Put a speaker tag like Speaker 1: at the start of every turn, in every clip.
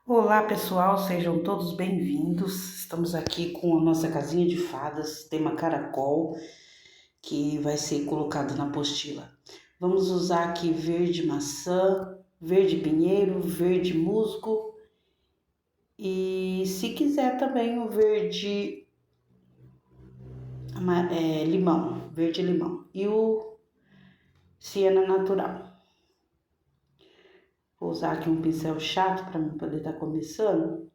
Speaker 1: Olá pessoal, sejam todos bem-vindos. Estamos aqui com a nossa casinha de fadas, tema caracol, que vai ser colocado na apostila. Vamos usar aqui verde maçã, verde pinheiro, verde musgo e se quiser também o verde limão, verde limão e o siena natural. Vou usar aqui um pincel chato para mim poder estar começando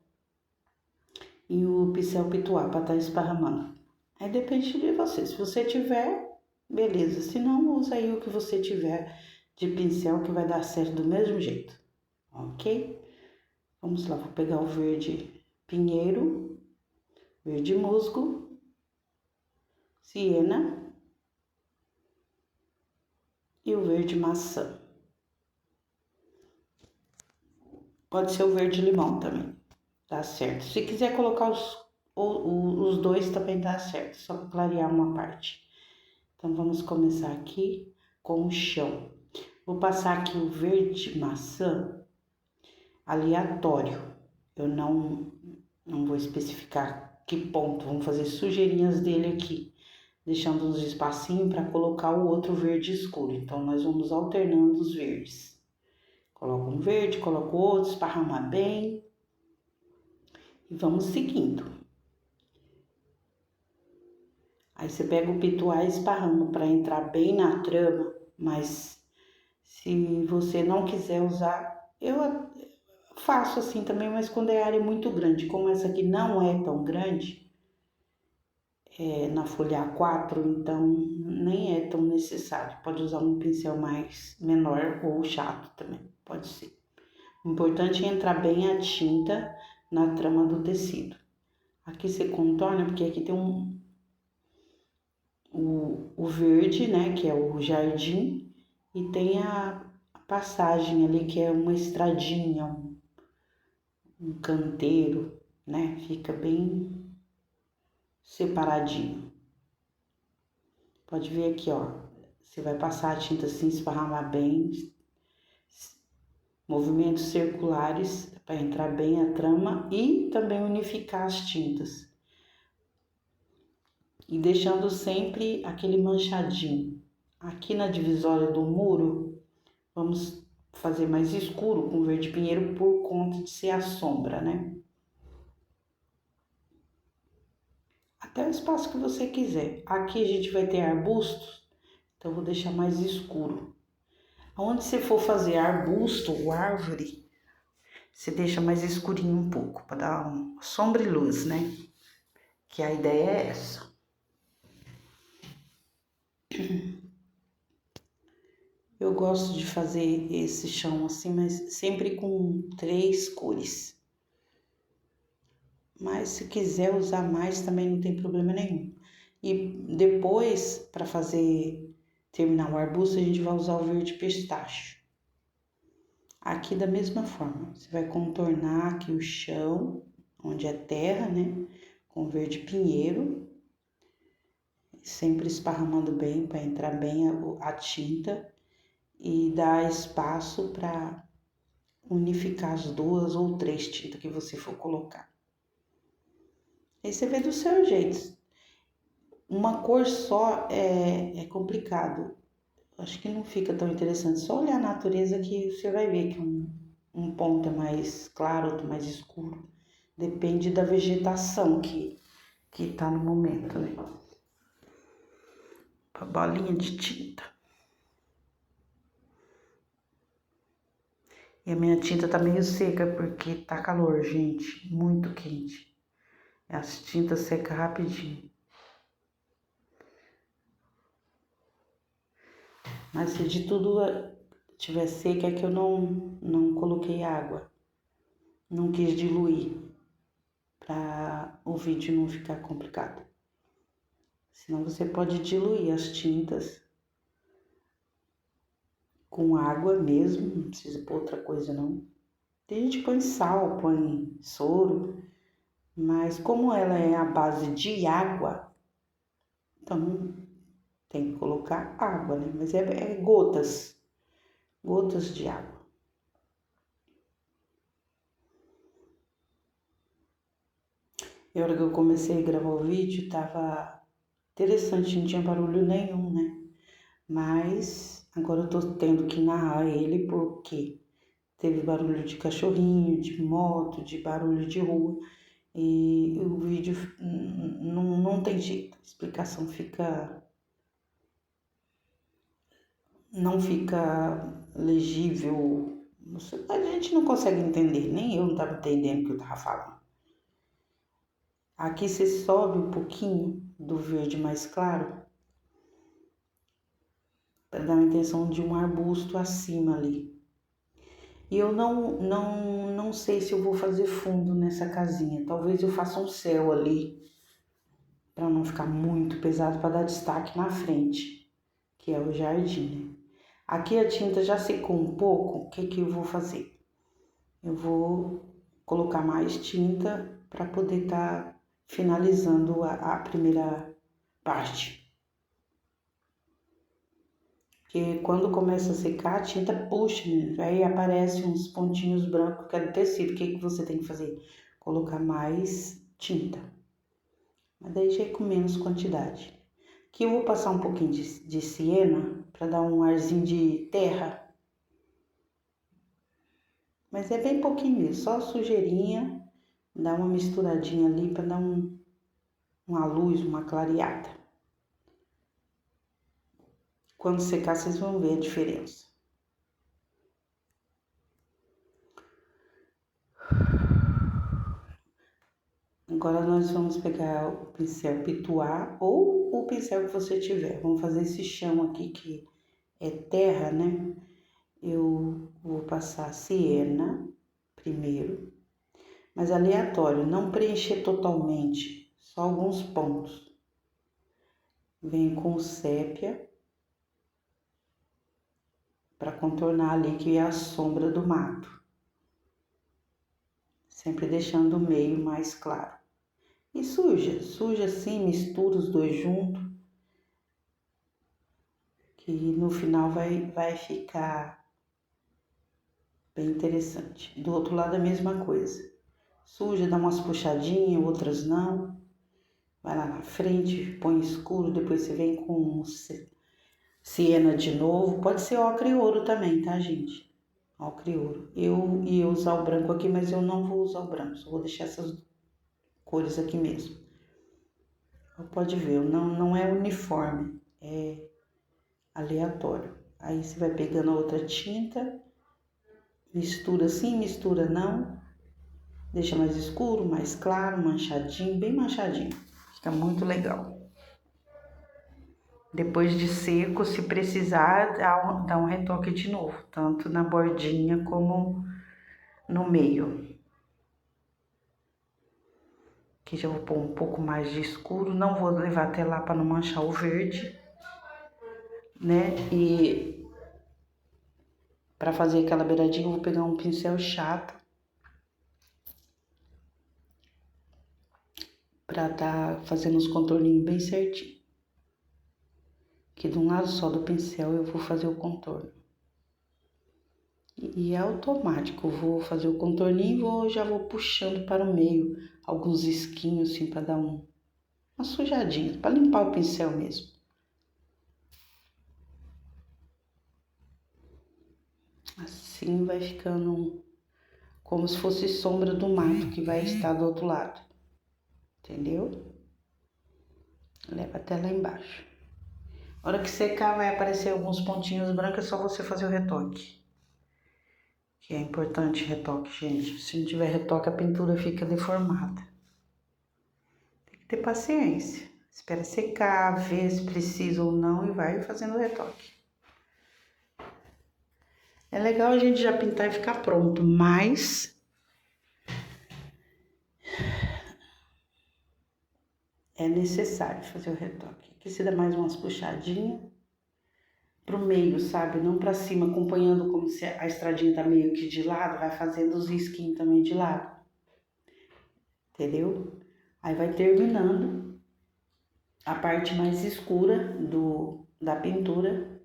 Speaker 1: e o pincel pituá para estar esparramando. Aí depende de você. Se você tiver, beleza. Se não, usa aí o que você tiver de pincel que vai dar certo do mesmo jeito. Ok? Vamos lá, vou pegar o verde pinheiro, verde musgo, siena e o verde maçã. Pode ser o verde limão também, dá certo. Se quiser colocar os dois também dá certo, só para clarear uma parte. Então vamos começar aqui com o chão. Vou passar aqui o verde maçã aleatório. Eu não vou especificar que ponto, vamos fazer sujeirinhas dele aqui, deixando uns espacinhos para colocar o outro verde escuro. Então nós vamos alternando os verdes. Coloca um verde, coloca o outro, esparramar bem e vamos seguindo. Aí você pega o pituá e esparrama para entrar bem na trama, mas se você não quiser usar, eu faço assim também, mas quando é área muito grande, como essa aqui não é tão grande, na folha A4, então nem é tão necessário. Pode usar um pincel mais menor ou chato também, pode ser. O importante é entrar bem a tinta na trama do tecido. Aqui você contorna, porque aqui tem o verde, né, que é o jardim, e tem a passagem ali, que é uma estradinha, um canteiro, né, fica bem separadinho. Pode ver aqui, ó, você vai passar a tinta assim, esparramar bem, movimentos circulares para entrar bem a trama e também unificar as tintas. E deixando sempre aquele manchadinho. Aqui na divisória do muro, vamos fazer mais escuro com verde pinheiro por conta de ser a sombra, né? Até o espaço que você quiser. Aqui a gente vai ter arbustos, então eu vou deixar mais escuro. Onde você for fazer arbusto ou árvore, você deixa mais escurinho um pouco, para dar sombra e luz, né? Que a ideia é essa. Eu gosto de fazer esse chão assim, mas sempre com 3 cores. Mas se quiser usar mais também não tem problema nenhum. E depois, para terminar o arbusto, a gente vai usar o verde pistache. Aqui da mesma forma, você vai contornar aqui o chão, onde é terra, né? Com verde pinheiro, sempre esparramando bem para entrar bem a tinta e dar espaço para unificar as 2 ou 3 tintas que você for colocar. Aí você vê do seu jeito. Uma cor só é complicado. Acho que não fica tão interessante. Só olhar a natureza que você vai ver que um ponto é mais claro, outro mais escuro. Depende da vegetação que tá no momento, né? A bolinha de tinta. E a minha tinta tá meio seca porque tá calor, gente. Muito quente. As tintas secam rapidinho. Mas se de tudo tiver seca é que eu não coloquei água. Não quis diluir para o vídeo não ficar complicado. Senão você pode diluir as tintas com água mesmo, não precisa pôr outra coisa não. Tem gente que põe sal, põe soro, mas como ela é a base de água, então tem que colocar água, né? Mas é gotas de água. E a hora que eu comecei a gravar o vídeo, tava interessante, não tinha barulho nenhum, né? Mas agora eu tô tendo que narrar ele porque teve barulho de cachorrinho, de moto, de barulho de rua. E o vídeo não tem jeito, a explicação não fica legível. A gente não consegue entender, nem eu não estava entendendo o que eu estava falando. Aqui você sobe um pouquinho do verde mais claro para dar uma intenção de um arbusto acima ali. E eu não sei se eu vou fazer fundo nessa casinha. Talvez eu faça um céu ali para não ficar muito pesado, para dar destaque na frente, que é o jardim, né? Aqui a tinta já secou um pouco, o que eu vou fazer? Eu vou colocar mais tinta para poder estar finalizando a primeira parte. Porque quando começa a secar, a tinta puxa, né? Aí aparecem uns pontinhos brancos que é do tecido. O que você tem que fazer? Colocar mais tinta. Mas daí já é com menos quantidade. Aqui eu vou passar um pouquinho de siena para dar um arzinho de terra. Mas é bem pouquinho mesmo, só sujeirinha, dá uma misturadinha ali para dar uma luz, uma clareada. Quando secar, vocês vão ver a diferença. Agora nós vamos pegar o pincel pituá ou o pincel que você tiver. Vamos fazer esse chão aqui que é terra, né? Eu vou passar siena primeiro, mas aleatório, não preencher totalmente, só alguns pontos. Venho com o sépia para contornar ali que é a sombra do mato, sempre deixando o meio mais claro. E suja assim, mistura os dois juntos, que no final vai ficar bem interessante. Do outro lado a mesma coisa. Suja, dá umas puxadinhas, outras não. Vai lá na frente, põe escuro, depois você vem com siena de novo. Pode ser ocre e ouro também, tá, gente? Ocre e ouro. Eu ia usar o branco aqui, mas eu não vou usar o branco. Só vou deixar essas cores aqui mesmo. Pode ver, não é uniforme, é aleatório. Aí você vai pegando a outra tinta, mistura sim, mistura não. Deixa mais escuro, mais claro, manchadinho, bem manchadinho. Fica muito legal. Depois de seco, se precisar, dá um retoque de novo, tanto na bordinha como no meio. Aqui já vou pôr um pouco mais de escuro, não vou levar até lá para não manchar o verde, né? E para fazer aquela beiradinha, eu vou pegar um pincel chato para tá fazendo os contorninhos bem certinho. Que de um lado só do pincel eu vou fazer o contorno. E é automático, eu vou fazer o contorninho e já vou puxando para o meio alguns risquinhos assim para dar uma sujadinha, para limpar o pincel mesmo. Assim vai ficando como se fosse sombra do mato que vai estar do outro lado. Entendeu? Leva até lá embaixo. A hora que secar vai aparecer alguns pontinhos brancos, é só você fazer o retoque. Que é importante retoque, gente. Se não tiver retoque, a pintura fica deformada. Tem que ter paciência. Espera secar, ver se precisa ou não e vai fazendo o retoque. É legal a gente já pintar e ficar pronto, mas é necessário fazer o retoque. Aqui você dá mais umas puxadinhas pro meio, sabe? Não pra cima, acompanhando como se a estradinha tá meio que de lado, vai fazendo os risquinhos também de lado. Entendeu? Aí vai terminando a parte mais escura da pintura.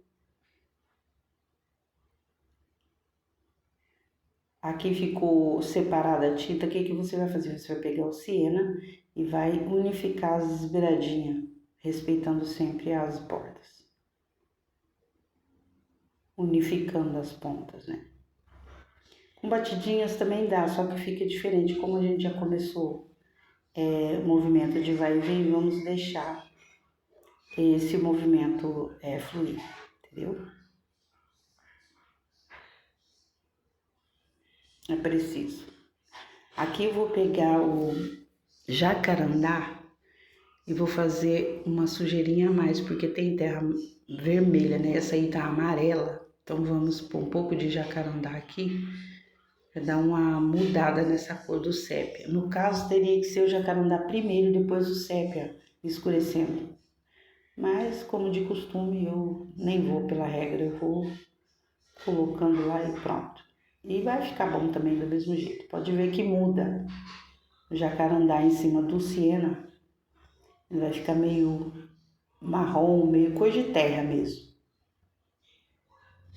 Speaker 1: Aqui ficou separada a tinta. O que você vai fazer? Você vai pegar o siena e vai unificar as beiradinhas, respeitando sempre as bordas. Unificando as pontas, né? Com batidinhas também dá, só que fica diferente. Como a gente já começou o movimento de vai e vem, vamos deixar esse movimento fluir, entendeu? É preciso. Aqui eu vou pegar o jacarandá e vou fazer uma sujeirinha a mais, porque tem terra vermelha, né? Essa aí tá amarela. Então vamos pôr um pouco de jacarandá aqui para dar uma mudada nessa cor do sépia. No caso, teria que ser o jacarandá primeiro e depois o sépia escurecendo. Mas, como de costume, eu nem vou pela regra, eu vou colocando lá e pronto. E vai ficar bom também do mesmo jeito. Pode ver que muda o jacarandá em cima do siena. Ele vai ficar meio marrom, meio cor de terra mesmo.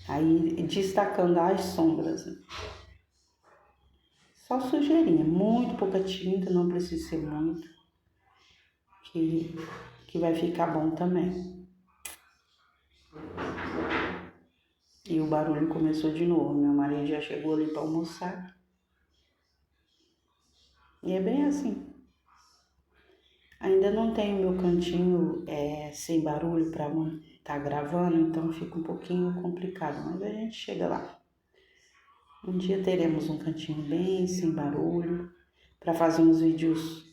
Speaker 1: Aí destacando as sombras. Né? Só sujeirinha, muito pouca tinta, não precisa ser muito. Que vai ficar bom também. E o barulho começou de novo. Meu marido já chegou ali para almoçar. E é bem assim. Ainda não tenho meu cantinho sem barulho para estar gravando, então fica um pouquinho complicado, mas a gente chega lá. Um dia teremos um cantinho bem sem barulho para fazer uns vídeos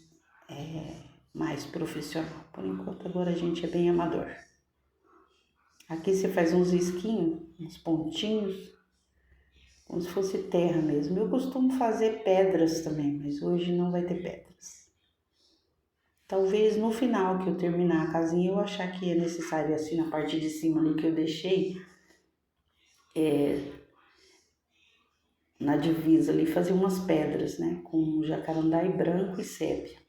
Speaker 1: mais profissional. Por enquanto agora a gente é bem amador. Aqui você faz uns risquinhos, uns pontinhos, como se fosse terra mesmo. Eu costumo fazer pedras também, mas hoje não vai ter pedras. Talvez no final que eu terminar a casinha eu achar que é necessário assim na parte de cima ali que eu deixei na divisa ali fazer umas pedras, né? Com jacarandá e branco e sépia.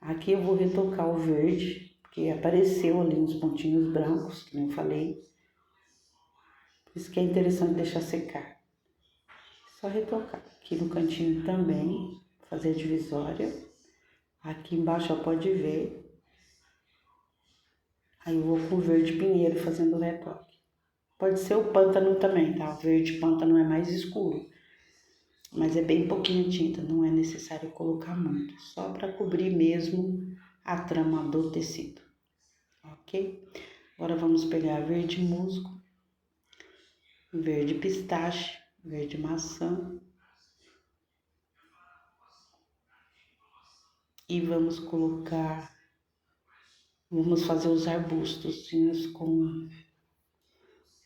Speaker 1: Aqui eu vou retocar o verde, porque apareceu ali uns pontinhos brancos, que eu falei. Por isso que é interessante deixar secar. Só retocar. Aqui no cantinho também, fazer a divisória. Aqui embaixo, ó, pode ver. Aí eu vou com o verde pinheiro fazendo o retoque. Pode ser o pântano também, tá? O verde pântano é mais escuro. Mas é bem pouquinho tinta, não é necessário colocar muito. Só para cobrir mesmo a trama do tecido. Ok? Agora vamos pegar verde musgo, verde pistache, verde maçã. E vamos fazer os arbustos com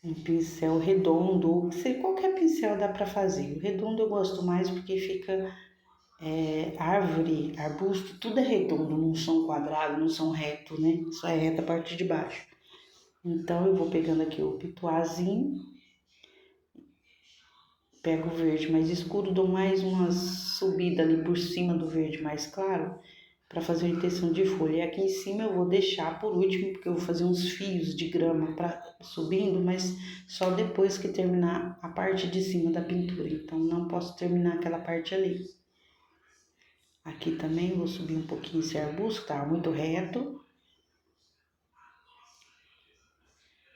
Speaker 1: um pincel redondo, qualquer pincel dá para fazer. O redondo eu gosto mais porque fica árvore, arbusto, tudo é redondo, não são quadrados, não são reto, né? Só é reta a parte de baixo. Então eu vou pegando aqui o pituazinho, pego o verde mais escuro, dou mais uma subida ali por cima do verde mais claro para fazer a intenção de folha. E aqui em cima eu vou deixar por último, porque eu vou fazer uns fios de grama subindo, mas só depois que terminar a parte de cima da pintura. Então não posso terminar aquela parte ali. Aqui também eu vou subir um pouquinho esse arbusto, tá muito reto.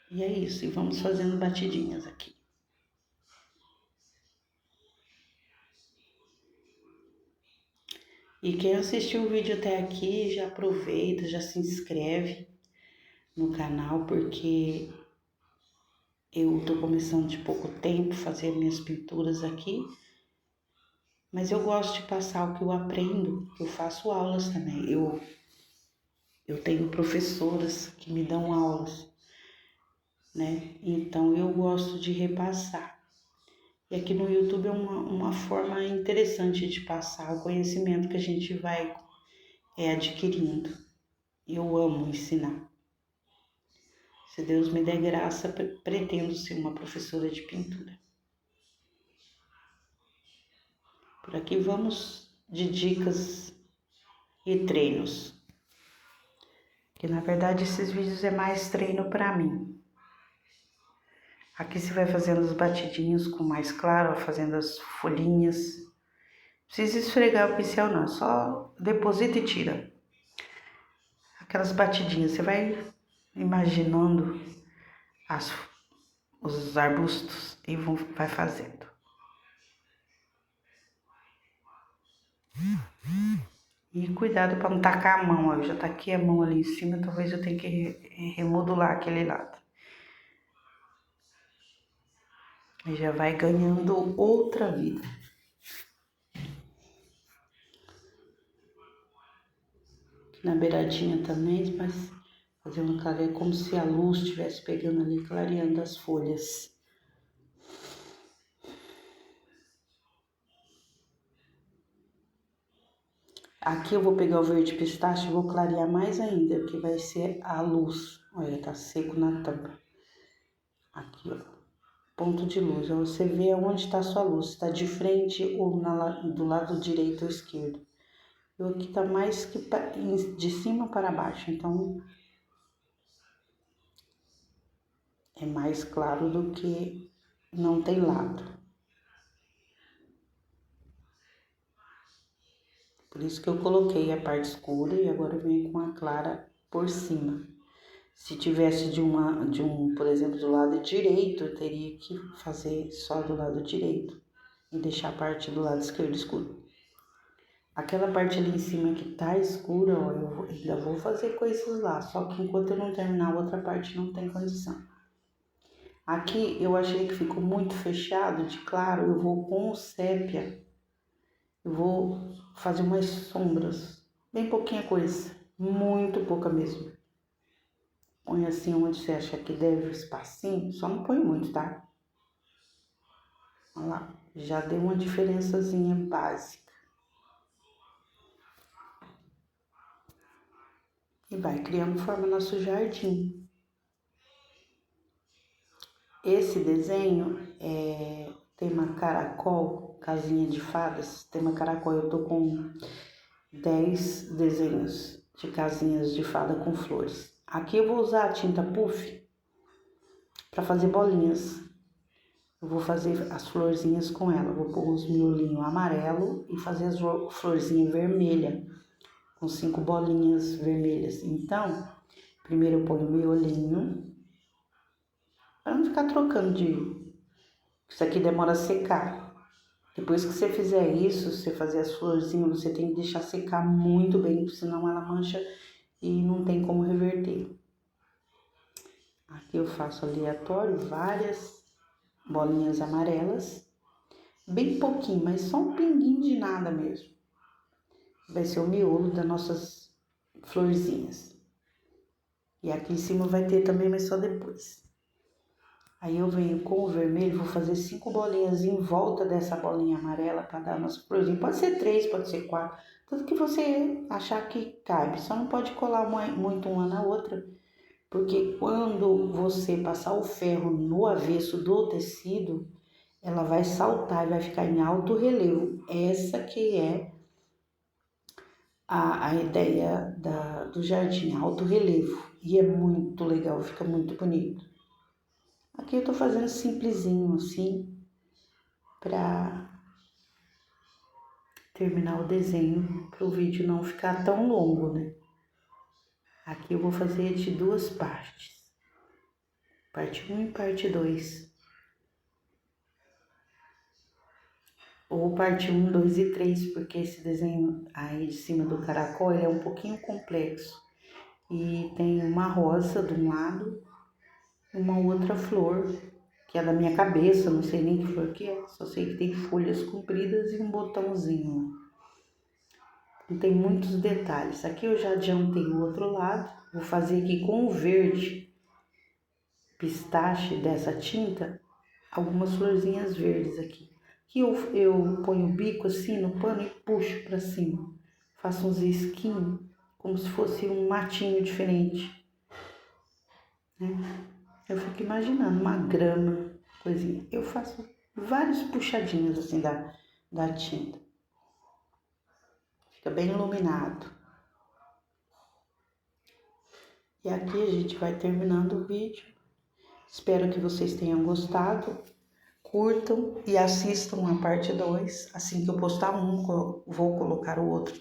Speaker 1: E é isso, e vamos fazendo batidinhas aqui. E quem assistiu o vídeo até aqui, já aproveita, já se inscreve no canal, porque eu tô começando de pouco tempo fazer minhas pinturas aqui. Mas eu gosto de passar o que eu aprendo, eu faço aulas também. Eu tenho professoras que me dão aulas, né? Então eu gosto de repassar. E aqui no YouTube é uma forma interessante de passar o conhecimento que a gente vai adquirindo. Eu amo ensinar. Se Deus me der graça, pretendo ser uma professora de pintura. Por aqui vamos de dicas e treinos. Que na verdade esses vídeos é mais treino para mim. Aqui você vai fazendo os batidinhos com mais claro, ó, fazendo as folhinhas. Não precisa esfregar o pincel não, só deposita e tira. Aquelas batidinhas, você vai imaginando os arbustos e vai fazendo. E cuidado para não tacar a mão, ó. Eu já taquei a mão ali em cima, talvez eu tenha que remodular aquele lado. E já vai ganhando outra vida. Aqui na beiradinha também, mas fazer uma clareia como se a luz estivesse pegando ali, clareando as folhas. Aqui eu vou pegar o verde pistache e vou clarear mais ainda, que vai ser a luz. Olha, tá seco na tampa. Aqui, ó. Ponto de luz. Ó, você vê onde está a sua luz. Está de frente ou do lado direito ou esquerdo. Eu aqui tá mais que de cima para baixo. Então, é mais claro do que não tem lado. Por isso que eu coloquei a parte escura e agora eu venho com a clara por cima. Se tivesse por exemplo, do lado direito, eu teria que fazer só do lado direito e deixar a parte do lado esquerdo escura. Aquela parte ali em cima que tá escura, ó, eu ainda vou fazer coisas lá, só que enquanto eu não terminar a outra parte não tem condição. Aqui eu achei que ficou muito fechado de claro, eu vou com o sépia, eu vou fazer umas sombras, bem pouquinha coisa, muito pouca mesmo. Põe assim onde você acha que deve o espacinho, só não põe muito, tá? Olha lá, já deu uma diferençazinha básica. E vai criando forma no nosso jardim. Esse desenho é tema caracol, casinha de fadas. Tema caracol, eu tô com 10 desenhos de casinhas de fada com flores. Aqui eu vou usar a tinta puff para fazer bolinhas. Eu vou fazer as florzinhas com ela. Vou pôr os miolinhos amarelo e fazer as florzinhas vermelhas, com 5 bolinhas vermelhas. Então, primeiro eu ponho o miolinho, para não ficar trocando de... Isso aqui demora a secar. Depois que você fizer isso, você fazer as florzinhas, você tem que deixar secar muito bem, senão ela mancha e não tem como reverter. Aqui eu faço aleatório, várias bolinhas amarelas, bem pouquinho, mas só um pinguinho de nada mesmo. Vai ser o miolo das nossas florzinhas. E aqui em cima vai ter também, mas só depois. Aí eu venho com o vermelho, vou fazer 5 bolinhas em volta dessa bolinha amarela para dar a nossa florzinha. Pode ser 3, pode ser 4, tudo que você achar que cabe. Só não pode colar muito uma na outra, porque quando você passar o ferro no avesso do tecido, ela vai saltar e vai ficar em alto relevo. Essa que é a ideia do jardim, alto relevo. E é muito legal, fica muito bonito. Aqui eu tô fazendo simplesinho assim, pra terminar o desenho, para o vídeo não ficar tão longo, né? Aqui eu vou fazer de 2 partes, parte 1 e parte 2. Ou parte 1, 2 e 3, porque esse desenho aí de cima do caracol, ele é um pouquinho complexo. E tem uma rosa de um lado, uma outra flor, que é da minha cabeça, não sei nem que flor que é, só sei que tem folhas compridas e um botãozinho. Não tem muitos detalhes. Aqui eu já adiantei o outro lado, vou fazer aqui com o verde pistache dessa tinta, algumas florzinhas verdes aqui. Aqui eu ponho o bico assim no pano e puxo para cima. Faço uns risquinhos, como se fosse um matinho diferente, né? Eu fico imaginando uma grama, coisinha. Eu faço vários puxadinhos assim da tinta. Fica bem iluminado. E aqui a gente vai terminando o vídeo. Espero que vocês tenham gostado. Curtam e assistam a parte 2. Assim que eu postar um, vou colocar o outro